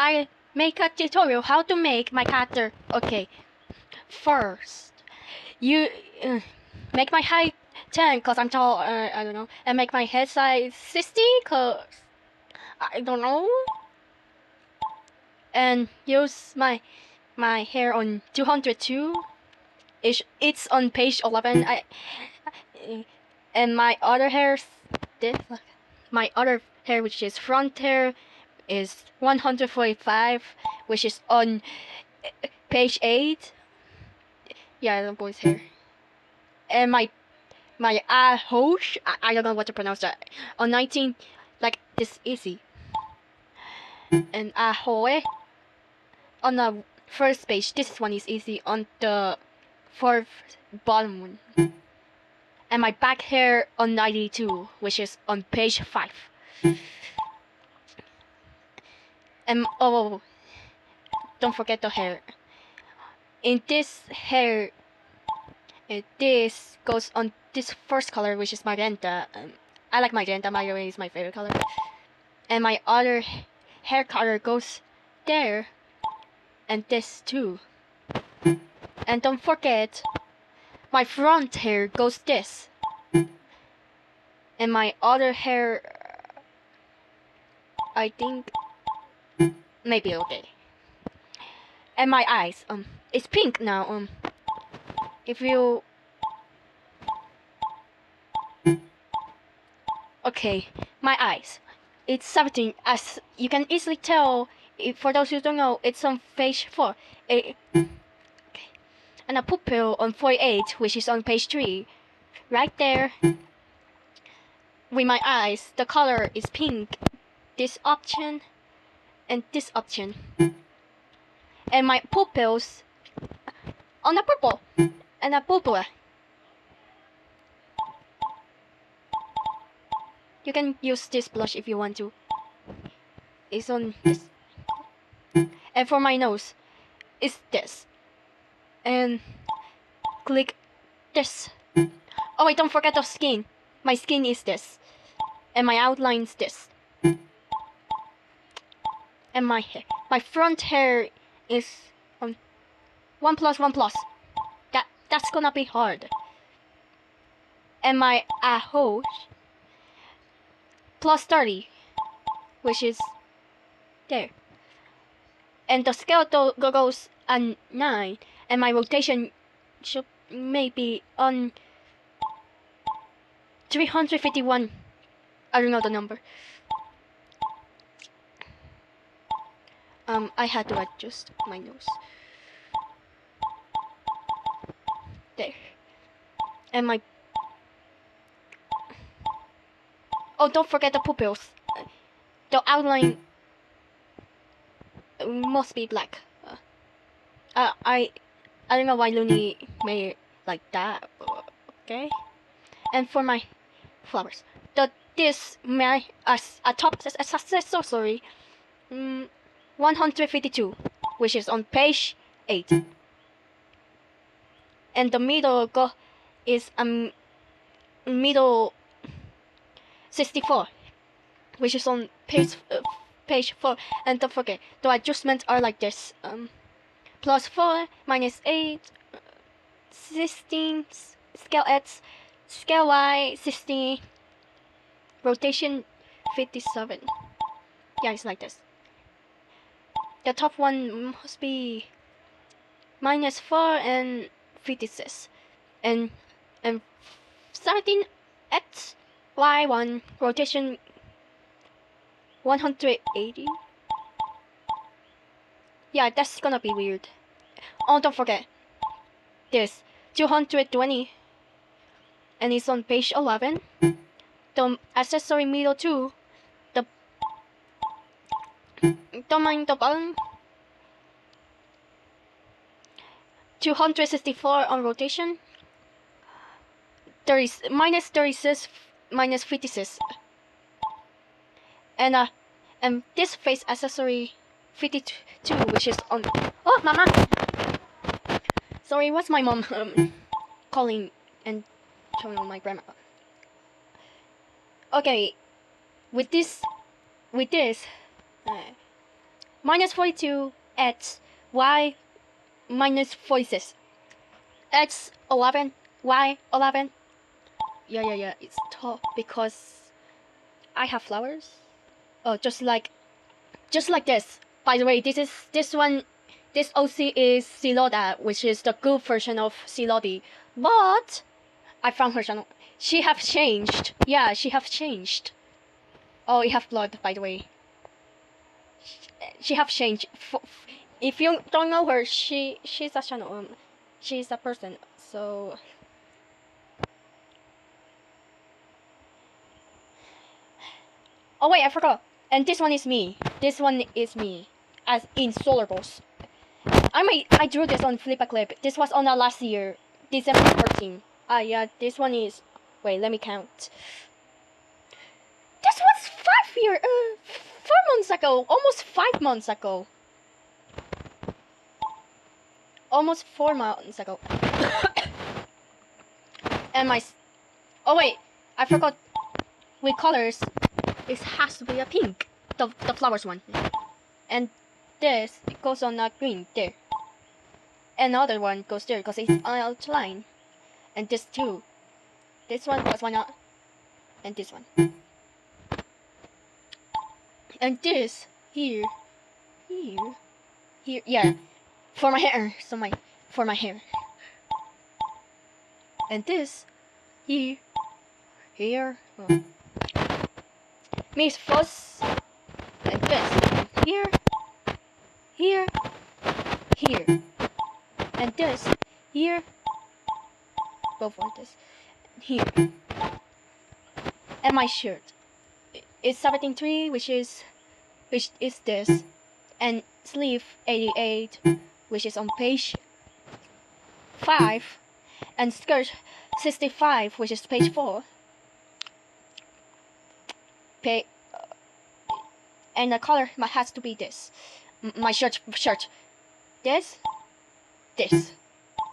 I make a tutorial how to make my character. Okay, first you make my height 10 cause I'm tall. I don't know, and make my head size 60 cause I don't know, and use my hair on 202. It's on page 11. And my other hairs, my other hair, which is front hair, is 145, which is on page 8. Yeah, the boy's hair. And my hosh, I don't know what to pronounce that. On 19, like this easy. And ahoy on the first page. This one is easy. On the fourth bottom one. And my back hair on 92, which is on page 5. And oh, don't forget the hair. In this hair, this goes on this first color, which is magenta. I like magenta. Magenta is my favorite color. And my other hair color goes there, and this too. And don't forget, my front hair goes this. And my other hair, I think, maybe okay. And my eyes, it's pink now. If you, okay, my eyes, it's 17. As you can easily tell, for those who don't know, it's on page 4. Okay. And a pupil on 48, which is on page 3. Right there. With my eyes, the color is pink. This option and this option. And my pupils on the purple and a purple. You can use this blush if you want to. It's on this. And for my nose, it's this. And click this. Oh wait, don't forget the skin. My skin is this. And my outline is this. And my hair. My front hair is on 1 plus 1 plus. That's gonna be hard. And my ahosh plus 30, which is there. And the scale goes on 9. And my rotation should maybe on 351. I don't know the number. I had to adjust my nose. There. And my... Oh, don't forget the pupils. The outline must be black. I don't know why Looney made it like that. Okay. And for my flowers, this my a top accessory 152, which is on page 8. And the middle is middle 64, which is on page 4. And don't forget, the adjustments are like this: plus 4, minus 8, 16, scale X, scale Y 60, rotation 57. Yeah, it's like this. The top one must be minus 4 and 56, and 17 X Y1 rotation 180. Yeah, that's gonna be weird. Oh, don't forget this 220, and it's on page 11. The accessory middle 2. Don't mind the button. 264 on rotation. Minus 36, minus 56. And this face accessory 52, which is on. Oh, mama. Sorry, what's my mom calling and showing on my grandma. Okay, with this, minus 42 at y minus 46. X 11, Y 11. Yeah. It's tough because I have flowers. Oh, just like this. By the way, this OC is Siloda, which is the good version of Silodi. But I found her channel. She have changed. Yeah, she have changed. Oh, it have blood, by the way. She have changed. If you don't know her, she's a channel. She's a person. So. Oh wait, I forgot. And this one is me. This one is me, as in Solar Balls. I drew this on Flip a Clip. This was on last year, December 14. Yeah, this one is. Wait, let me count. This was 4 months ago, almost 5 months ago. Almost 4 months ago. And my. Oh wait, I forgot. With colors, it has to be a pink, the flowers one. And this it goes on a green there. Another one goes there because it's an outline. And this too. This one was one out. And this one. And this here. Yeah. For my hair. For my hair. And this here. Oh. Miss Fuss. And this here. And this here. Both of this here. And my shirt is 73, which is this, and sleeve 88, which is on page 5, and skirt 65, which is page 4. And the color has to be this. My shirt. This.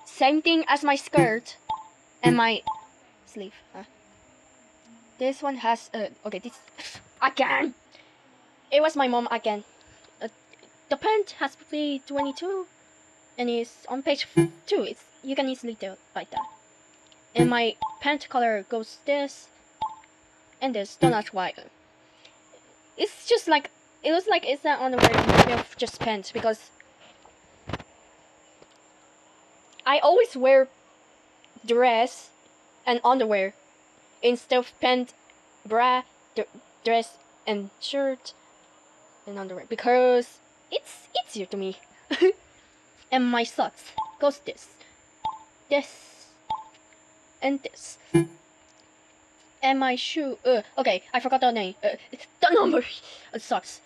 Same thing as my skirt and my sleeve. This one has okay. This again. It was my mom again. The pant has to be 22, and it's on page 2. You can easily tell like that. And my pant color goes this and this. Don't ask why. It's just like it looks like it's an underwear instead of just pants because I always wear dress and underwear instead of pant, bra, dress and shirt and underwear because it's easier to me. And my socks goes this, and this. And my shoe, okay, I forgot the name. The number socks,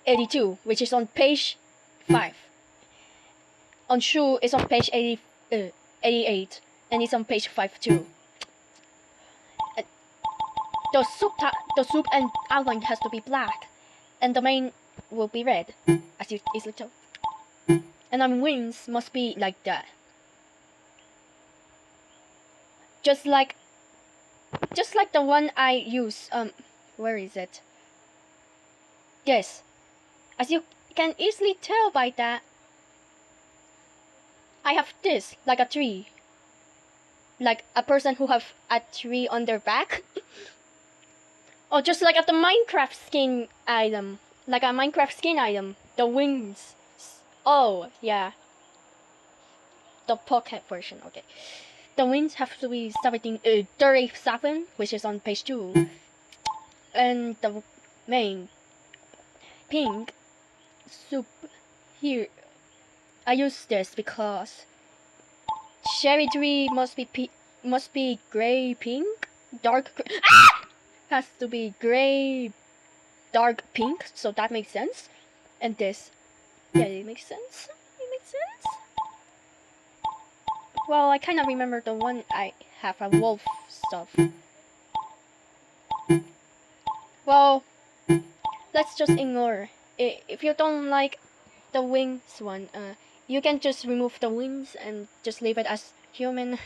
82, which is on page 5. On shoe is on page 88, and it's on page 5 too. The soup and outline has to be black, and the main will be red, as you easily tell. And my wings must be like that. Just like the one I use. Where is it? Yes, as you can easily tell by that, I have this like a tree, like a person who have a tree on their back. Or just like at the Minecraft skin item, the wings. Oh yeah, the pocket version. Okay, the wings have to be 37, which is on page 2, and the main pink soup here. I use this because cherry tree must be gray pink, dark. Has to be gray, dark pink, so that makes sense. And this, yeah, it makes sense. Well, I kind of remember the one I have a wolf stuff. Well, let's just ignore. If you don't like the wings one, you can just remove the wings and just leave it as human.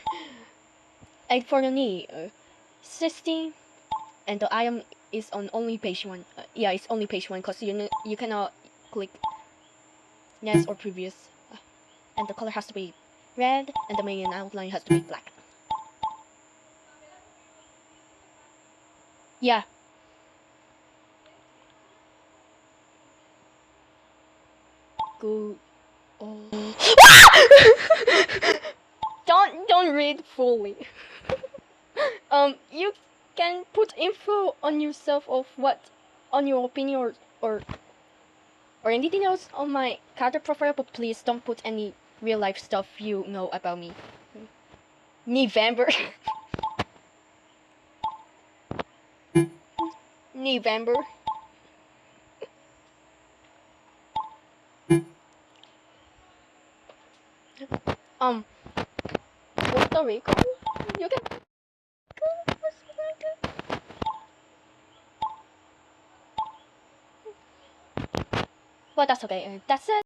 And for the knee, 60. And the item is on only page 1. Yeah, it's only page 1 because you cannot click next or previous. And the color has to be red, and the main outline has to be black. Yeah. Go. Oh. Don't read fully. You can put info on yourself of what, on your opinion or anything else on my character profile, but please don't put any real life stuff you know about me. November. November. Puerto Rico. You can. But that's okay. That's it.